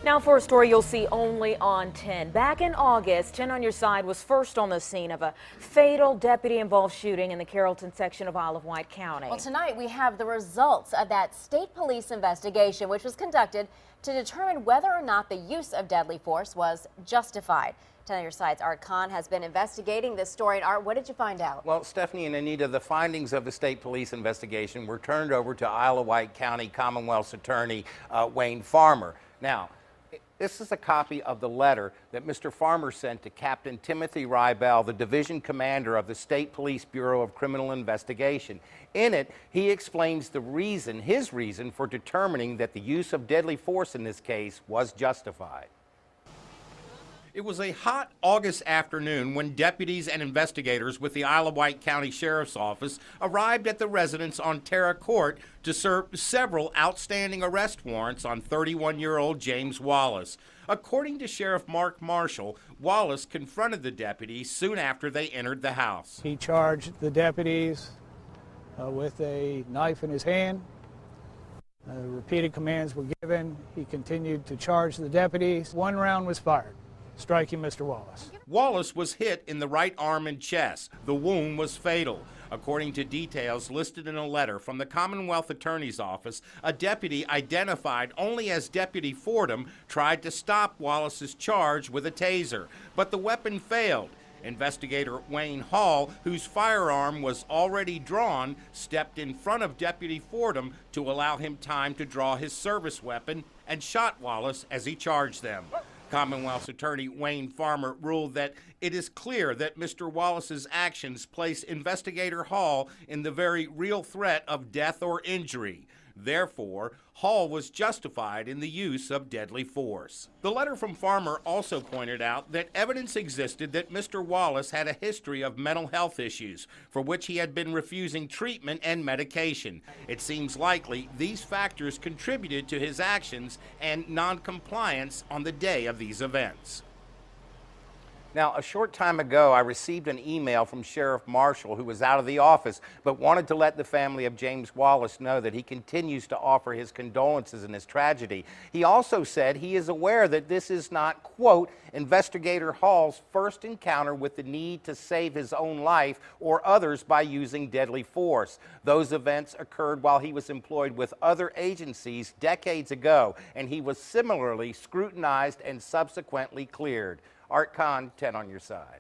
Now for a story you'll see only on 10. Back in August, 10 on your side was first on the scene of a fatal deputy-involved shooting in the Carrollton section of Isle of Wight County. Well, tonight we have the results of that state police investigation, which was conducted to determine whether or not the use of deadly force was justified. 10 on your side's Art Kohn has been investigating this story. And Art, what did you find out? Well, Stephanie and Anita, the findings of the state police investigation were turned over to Isle of Wight County Commonwealth's attorney, Wayne Farmer. Now, this is a copy of the letter that Mr. Farmer sent to Captain Timothy Rybell, the division commander of the State Police Bureau of Criminal Investigation. In it, he explains his reason for determining that the use of deadly force in this case was justified. It was a hot August afternoon when deputies and investigators with the Isle of Wight County Sheriff's Office arrived at the residence on Terra Court to serve several outstanding arrest warrants on 31-year-old James Wallace. According to Sheriff Mark Marshall, Wallace confronted the deputies soon after they entered the house. He charged the deputies with a knife in his hand. Repeated commands were given. He continued to charge the deputies. One round was fired, striking Mr. Wallace. Wallace was hit in the right arm and chest. The wound was fatal. According to details listed in a letter from the Commonwealth Attorney's Office, a deputy identified only as Deputy Fordham tried to stop Wallace's charge with a taser, but the weapon failed. Investigator Wayne Hall, whose firearm was already drawn, stepped in front of Deputy Fordham to allow him time to draw his service weapon and shot Wallace as he charged them. Commonwealth's attorney Wayne Farmer ruled that it is clear that Mr. Wallace's actions place Investigator Hall in the very real threat of death or injury. Therefore, Hall was justified in the use of deadly force. The letter from Farmer also pointed out that evidence existed that Mr. Wallace had a history of mental health issues for which he had been refusing treatment and medication. It seems likely these factors contributed to his actions and non-compliance on the day of these events. Now, a short time ago, I received an email from Sheriff Marshall, who was out of the office, but wanted to let the family of James Wallace know that he continues to offer his condolences in this tragedy. He also said he is aware that this is not, quote, Investigator Hall's first encounter with the need to save his own life or others by using deadly force. Those events occurred while he was employed with other agencies decades ago, and he was similarly scrutinized and subsequently cleared. Art Kohn, 10 on your side.